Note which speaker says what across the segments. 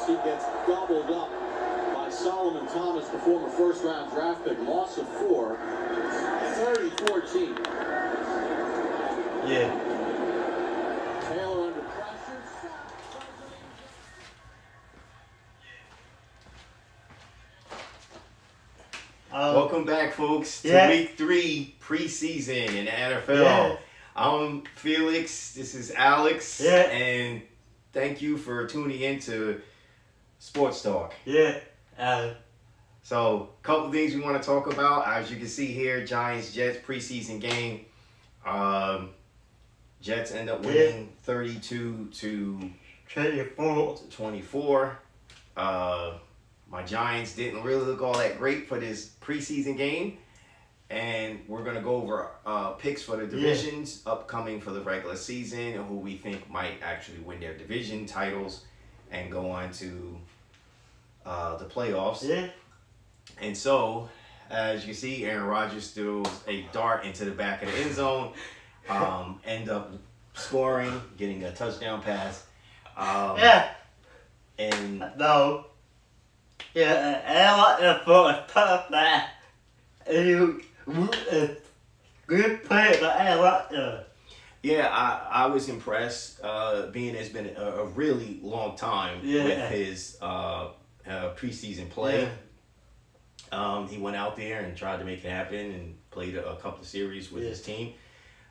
Speaker 1: he gets gobbled up by Solomon Thomas, the former first-round draft pick. Loss of 4, 30-14.
Speaker 2: Yeah.
Speaker 1: Taylor under pressure.
Speaker 3: Welcome back, folks, to Week 3 Preseason in the NFL.
Speaker 2: Yeah.
Speaker 3: I'm Felix. This is Alex.
Speaker 2: Yeah.
Speaker 3: And thank you for tuning in to Sports Talk.
Speaker 2: Yeah.
Speaker 3: So, a couple things we want to talk about. As you can see here, Giants-Jets preseason game. Jets end up winning 32-24. My Giants didn't really look all that great for this preseason game. And we're going to go over picks for the divisions upcoming for the regular season and who we think might actually win their division titles and go on to the playoffs.
Speaker 2: Yeah.
Speaker 3: And so, as you see, Aaron Rodgers throws a dart into the back of the end zone, end up scoring, getting a touchdown pass. And
Speaker 2: No. Yeah, I want to put a top that. You good play, but I want to.
Speaker 3: yeah, I was impressed, being it's been a really long time with his preseason play. He went out there and tried to make it happen and played a couple of series with his team.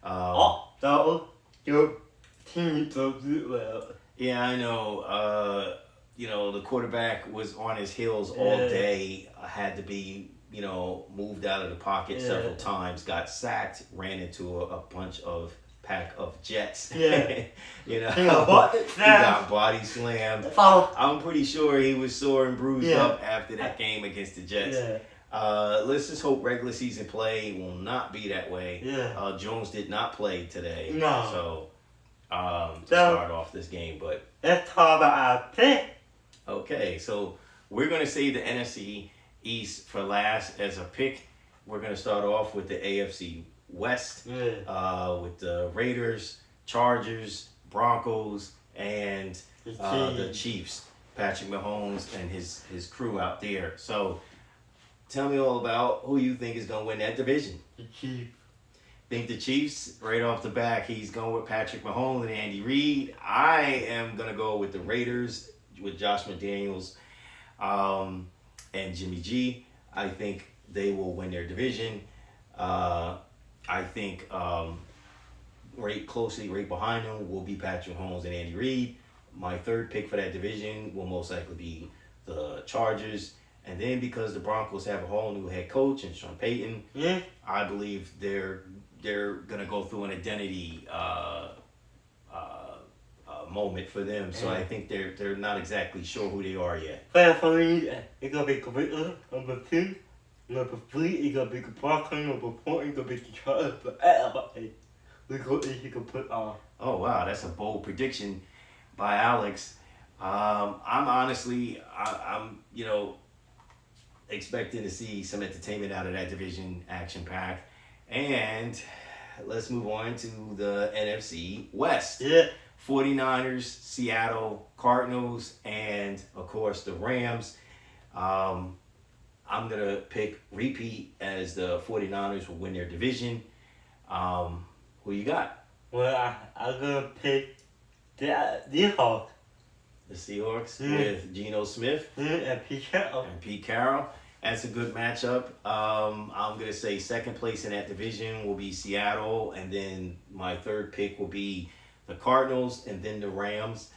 Speaker 2: So your team don't do well.
Speaker 3: Yeah, I know. The quarterback was on his heels all day. Had to be, moved out of the pocket several times. Got sacked. Ran into a pack of Jets.
Speaker 2: Yeah.
Speaker 3: He got body slammed. I'm pretty sure he was sore and bruised up after that game against the Jets.
Speaker 2: Yeah.
Speaker 3: Let's just hope regular season play will not be that way.
Speaker 2: Yeah.
Speaker 3: Jones did not play today.
Speaker 2: No.
Speaker 3: So, to start off this game, but
Speaker 2: Let's talk about our pick.
Speaker 3: okay, so we're going to save the NFC East for last as a pick. We're going to start off with the AFC West with the Raiders, Chargers, Broncos, and the Chiefs. Patrick Mahomes and his crew out there. So tell me all about who you think is going to win that division.
Speaker 2: The Chiefs.
Speaker 3: Think the Chiefs, right off the back, he's going with Patrick Mahomes and Andy Reid. I am going to go with the Raiders with Josh McDaniels and Jimmy G. I think they will win their division. I think right behind them will be Patrick Mahomes and Andy Reid. My third pick for that division will most likely be the Chargers. And then because the Broncos have a whole new head coach and Sean Payton, I believe they're going to go through an identity moment for them. So I think they're not exactly sure who they are yet.
Speaker 2: For me, it's going to be Computer, number 2. Number 3, it's going to be the Broncos. Number 4, it's going to be the Chargers. But everybody, we go easy to put on.
Speaker 3: Oh, wow. That's a bold prediction by Alex. I'm honestly, I'm expecting to see some entertainment out of that division, action-packed. And let's move on to the NFC West. 49ers, Seattle Cardinals, and, of course, the Rams. I'm going to pick repeat as the 49ers will win their division. Who you got?
Speaker 2: Well, I'm going to pick the Seahawks.
Speaker 3: The Seahawks with Geno Smith
Speaker 2: And
Speaker 3: Pete Carroll. That's a good matchup. I'm going to say second place in that division will be Seattle, and then my third pick will be the Cardinals, and then the Rams.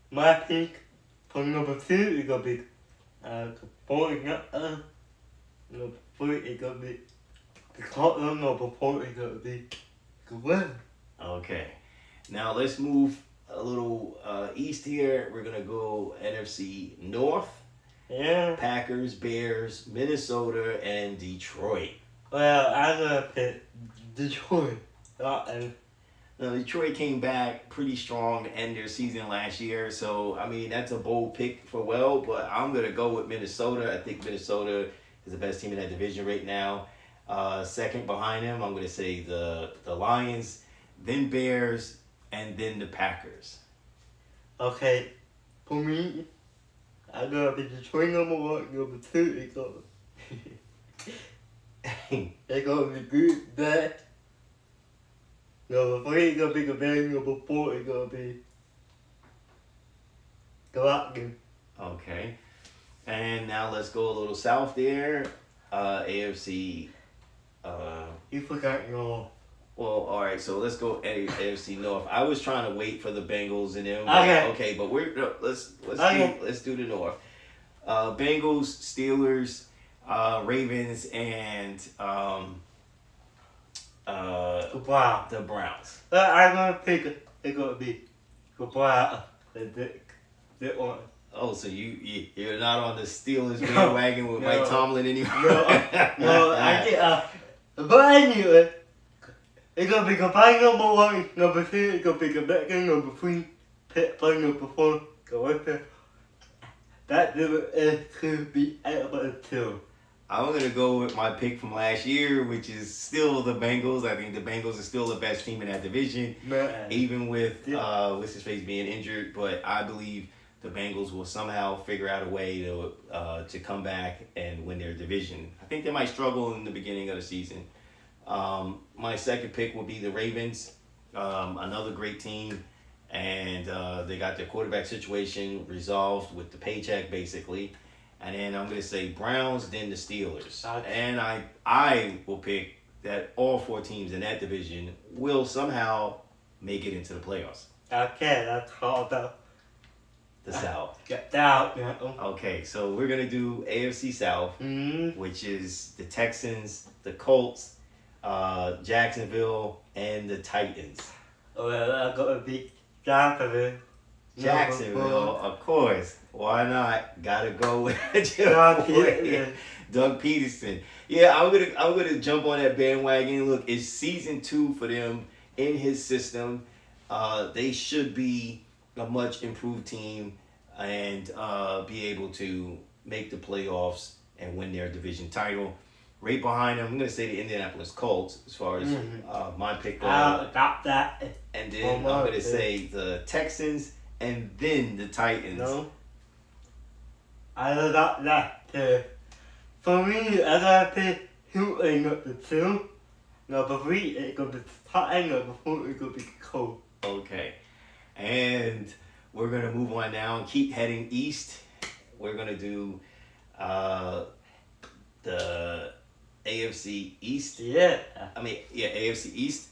Speaker 2: My pick for number 2 is going to be the 49ers. Number 3 is going to be the Cardinals. Number 4 is going to be the Rams.
Speaker 3: Okay. Now let's move a little east here. We're going to go NFC North. Packers, Bears, Minnesota, and Detroit.
Speaker 2: Well, I'm going to pick Detroit.
Speaker 3: Now, Detroit came back pretty strong to end their season last year. So, I mean, that's a bold pick for but I'm going to go with Minnesota. I think Minnesota is the best team in that division right now. Second behind them, I'm going to say the Lions, then Bears, and then the Packers.
Speaker 2: Okay, for me, I'm gonna be Detroit number 1, number 2, it's gonna be good, bad. Number 3 is gonna be the Bears, number 4 is gonna be the Lions.
Speaker 3: Okay. And now let's go a little south there. AFC.
Speaker 2: You forgot your.
Speaker 3: Well, all right. So let's go AFC North. I was trying to wait for the Bengals and them.
Speaker 2: Okay.
Speaker 3: But let's do the North. Bengals, Steelers, Ravens, and
Speaker 2: The Browns.
Speaker 3: the Browns.
Speaker 2: I'm gonna pick. It's gonna be the Browns. The one.
Speaker 3: Oh, so you're not on the Steelers bandwagon with Mike Tomlin anymore?
Speaker 2: No, I think. But anyway, it's gonna be the Browns number 1, number 2. It's gonna be the Bears number 3, Pittsburgh number 4. The Western. That is to be able to.
Speaker 3: I'm going to go with my pick from last year, which is still the Bengals. I think the Bengals are still the best team in that division, even with what's his face being injured. But I believe the Bengals will somehow figure out a way to come back and win their division. I think they might struggle in the beginning of the season. My second pick will be the Ravens, another great team. And they got their quarterback situation resolved with the paycheck, basically. And then I'm going to say Browns, then the Steelers.
Speaker 2: Okay.
Speaker 3: And I will pick that all 4 teams in that division will somehow make it into the playoffs.
Speaker 2: Okay, that's all about
Speaker 3: The South.
Speaker 2: get out.
Speaker 3: Okay, so we're going to do AFC South,
Speaker 2: Mm-hmm.
Speaker 3: which is the Texans, the Colts, Jacksonville, and the Titans.
Speaker 2: Well, I'm gonna be Jacksonville.
Speaker 3: Jacksonville, of course. Why not? Gotta go with Doug Peterson. Yeah, I'm gonna jump on that bandwagon. Look, it's season 2 for them in his system. They should be a much improved team and be able to make the playoffs and win their division title. Right behind them, I'm gonna say the Indianapolis Colts as far as my pick goes.
Speaker 2: I'll adopt that.
Speaker 3: And then I'm gonna say the Texans and then the Titans.
Speaker 2: No. I'll adopt that too. For me, I gotta pick who is number 2. Number 3 is gonna be Titans. Number 4 is gonna be Colts.
Speaker 3: Okay. And we're gonna move on now and keep heading east. We're gonna do the AFC East.
Speaker 2: Yeah.
Speaker 3: AFC East.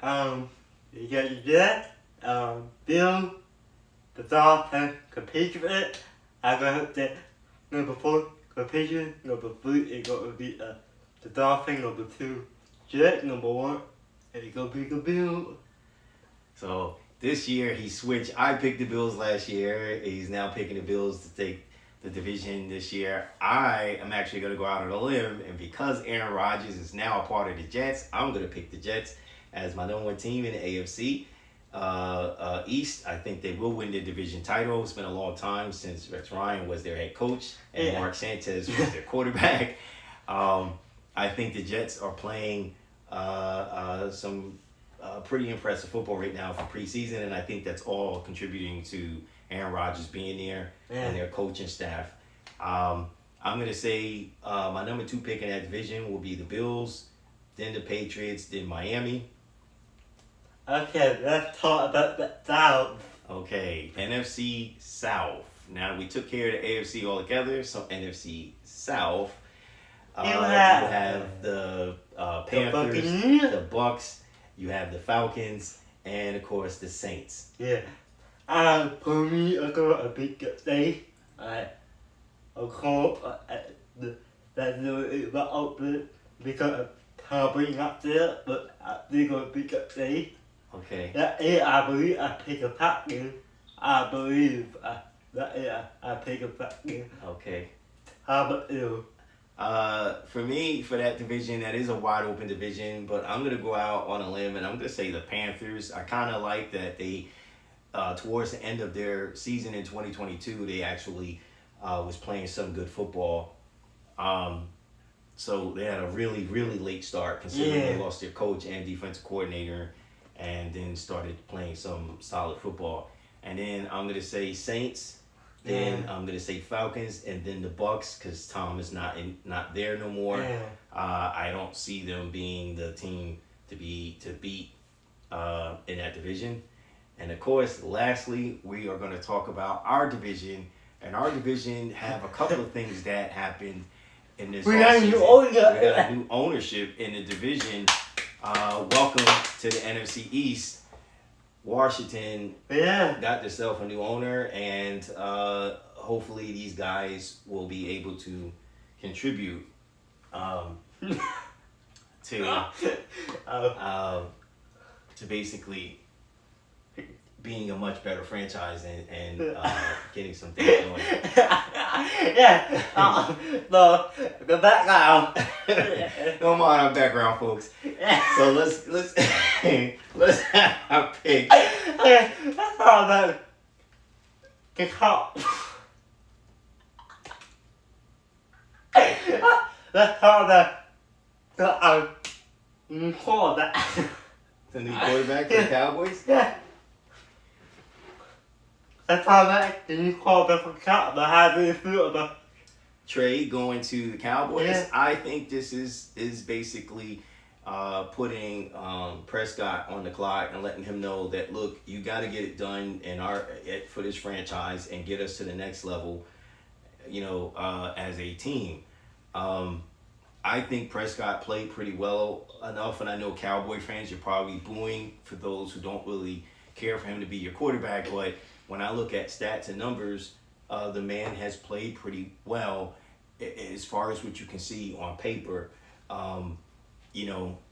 Speaker 2: You got your Jets, Bill, the Dolphins, the Patriots. I'm gonna say number 4, the Patriots. Number 3 is gonna be the Dolphins. Number 2, Jets. Number 1, and it's gonna be the Bills.
Speaker 3: So this year he switched. I picked the Bills last year. He's now picking the Bills to take the division this year. I am actually going to go out on a limb, and because Aaron Rodgers is now a part of the Jets, I'm going to pick the Jets as my number 1 team in the AFC East. I think they will win the division title. It's been a long time since Rex Ryan was their head coach and Mark Sanchez was their quarterback. I think the Jets are playing some pretty impressive football right now for preseason, and I think that's all contributing to Aaron Rodgers being there and their coaching staff. I'm going to say my number 2 pick in that division will be the Bills, then the Patriots, then Miami.
Speaker 2: Okay, let's talk about the South.
Speaker 3: Okay, NFC South. Now we took care of the AFC altogether, so NFC South. You have the Panthers, the Bucks, you have the Falcons, and of course the Saints.
Speaker 2: Yeah. For me, I got a big day. Of course, that's not open because probably not there, but they got a big day.
Speaker 3: Okay.
Speaker 2: That is, I believe I pick a Falcon. I believe that is, I pick a Falcon.
Speaker 3: Okay.
Speaker 2: How about you?
Speaker 3: For me, for that division, that is a wide open division, but I'm going to go out on a limb and I'm going to say the Panthers. I kind of like that they, towards the end of their season in 2022, they actually was playing some good football. So they had a really, really late start considering they lost their coach and defensive coordinator and then started playing some solid football. And then I'm going to say Saints. Then I'm gonna say Falcons, and then the Bucks, because Tom is not there no more.
Speaker 2: Yeah.
Speaker 3: I don't see them being the team to beat in that division. And of course, lastly, we are going to talk about our division, and our division have a couple of things that happened in this
Speaker 2: We got a new
Speaker 3: offseason.
Speaker 2: owner.
Speaker 3: We got a new ownership in the division. Welcome to the NFC East. Washington got themselves a new owner, and hopefully these guys will be able to contribute to basically being a much better franchise and getting some things going.
Speaker 2: The background.
Speaker 3: Don't mind our background, folks. So let's let's have our pick.
Speaker 2: Okay, that's all about the cop. That's all the quarterback.
Speaker 3: The new quarterback for the Cowboys.
Speaker 2: Yeah. That's all that the new quarterback for the Cowboys. How do you feel about
Speaker 3: Trade going to the Cowboys.
Speaker 2: Yeah.
Speaker 3: I think this is basically putting Prescott on the clock and letting him know that, look, you got to get it done for this franchise and get us to the next level, as a team. I think Prescott played pretty well enough, and I know Cowboy fans, you're probably booing for those who don't really care for him to be your quarterback, but when I look at stats and numbers, the man has played pretty well as far as what you can see on paper,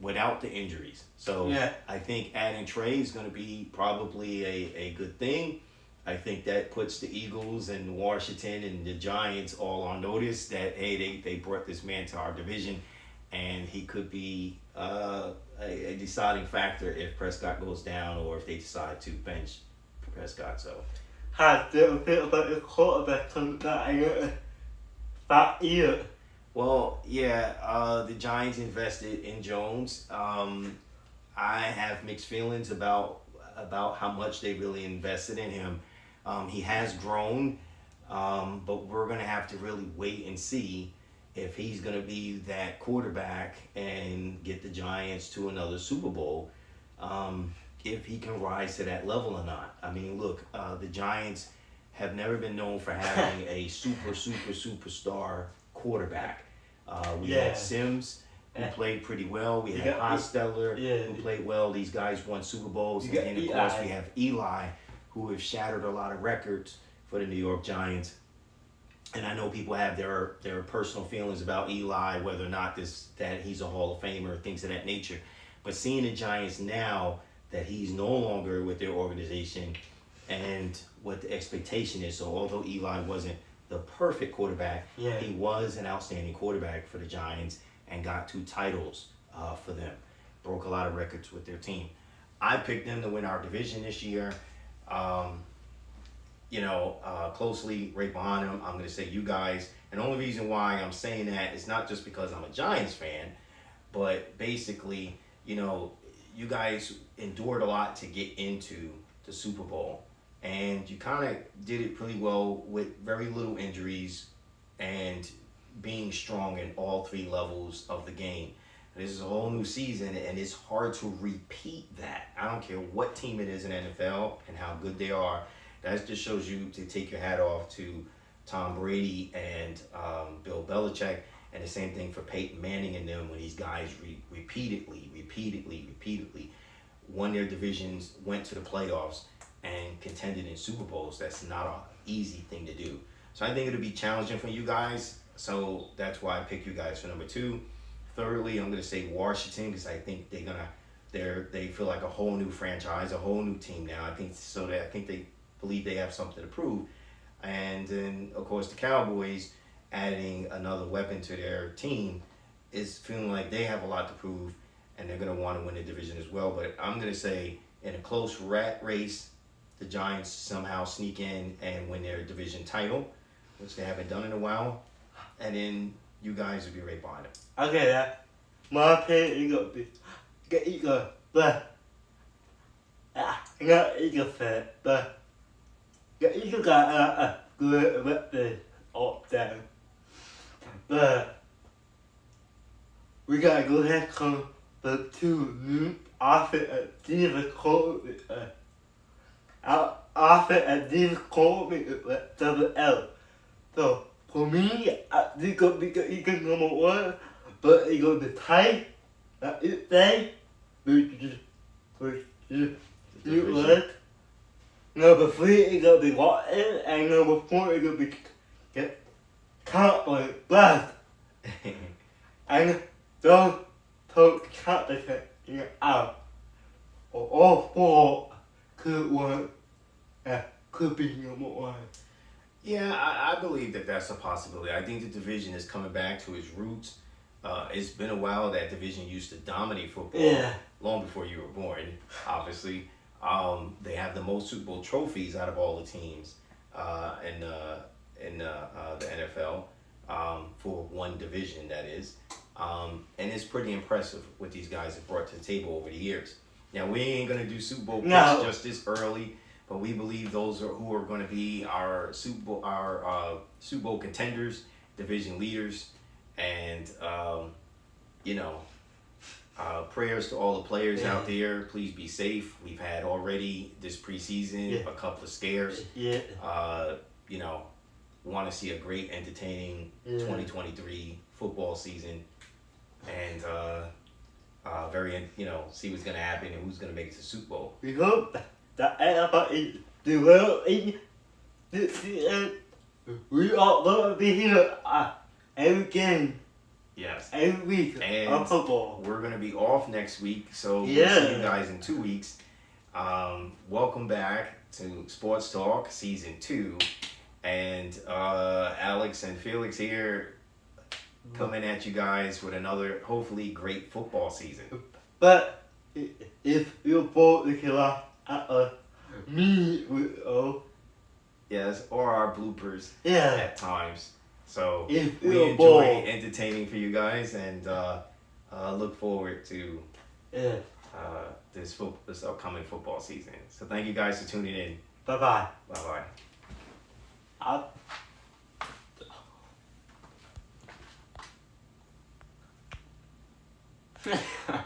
Speaker 3: without the injuries. So I think adding Trey is going to be probably a good thing. I think that puts the Eagles and Washington and the Giants all on notice that, hey, they brought this man to our division, and he could be a deciding factor if Prescott goes down or if they decide to bench Prescott. So
Speaker 2: how do you feel about the quarterback that year?
Speaker 3: Well, the Giants invested in Jones. I have mixed feelings about how much they really invested in him. He has grown, but we're going to have to really wait and see if he's going to be that quarterback and get the Giants to another Super Bowl, if he can rise to that level or not. I mean, look, the Giants have never been known for having a superstar quarterback. We had Sims, who played pretty well. We had Hostetler, who played well. These guys won Super Bowls. And then, of course, we have Eli, who have shattered a lot of records for the New York Giants. And I know people have their personal feelings about Eli, whether or not that he's a Hall of Famer, things of that nature. But seeing the Giants now that he's no longer with their organization and what the expectation is, so although Eli wasn't the perfect quarterback, he was an outstanding quarterback for the Giants and got 2 titles for them. Broke a lot of records with their team. I picked them to win our division this year. Closely right behind them, I'm going to say you guys. And the only reason why I'm saying that is not just because I'm a Giants fan, but basically, you guys endured a lot to get into the Super Bowl. And you kind of did it pretty well with very little injuries and being strong in all 3 levels of the game. This is a whole new season, and it's hard to repeat that. I don't care what team it is in NFL and how good they are. That just shows you to take your hat off to Tom Brady and Bill Belichick, and the same thing for Peyton Manning and them when these guys repeatedly won their divisions, went to the playoffs, and contended in Super Bowls. That's not an easy thing to do. So I think it'll be challenging for you guys. So that's why I picked you guys for number 2. Thirdly, I'm going to say Washington because I think they feel like a whole new franchise, a whole new team now. I think they believe they have something to prove. And then, of course, the Cowboys adding another weapon to their team is feeling like they have a lot to prove, and they're going to want to win the division as well. But I'm going to say in a close rat race, the Giants somehow sneak in and win their division title, which they haven't done in a while. And then you guys will be right behind them.
Speaker 2: Okay, my pick is going to be the Eagles, but the Eagles fan, but the Eagles got good with the up there. But we gotta go ahead and the two new offensive coordinators. Offensive coordinators with double L. So for me, I think it'll be the Eagles number one, but it's gonna be tight. It's they, which number 3 is gonna be Watson, and number 4 is gonna be Cowboys Blast. And those two competition out. All 4 could work. Could be number 1.
Speaker 3: Yeah, I believe that that's a possibility. I think the division is coming back to its roots. It's been a while. That division used to dominate football long before you were born, obviously. They have the most Super Bowl trophies out of all the teams in the NFL for one division, that is. And it's pretty impressive what these guys have brought to the table over the years. Now, we ain't going to do Super Bowl picks just this early, but we believe those who are going to be our Super Bowl contenders, division leaders, and prayers to all the players out there. Please be safe. We've had already this preseason a couple of scares. Want to see a great, entertaining 2023 football season, and see what's gonna happen and who's gonna make it to the Super Bowl.
Speaker 2: We hope that NFL is developing this season. We are going to be here every game.
Speaker 3: Yes.
Speaker 2: Every week of football.
Speaker 3: We're going to be off next week, so we'll see you guys in 2 weeks. Welcome back to Sports Talk Season 2. And Alex and Felix here coming at you guys with another, hopefully, great football season.
Speaker 2: But if you're bored, you can laugh at me with
Speaker 3: yes, or our bloopers at times. So
Speaker 2: if
Speaker 3: we enjoy entertaining for you guys, and look forward to this upcoming football season. So thank you guys for tuning in.
Speaker 2: Bye-bye.
Speaker 3: Bye-bye.
Speaker 2: Bye.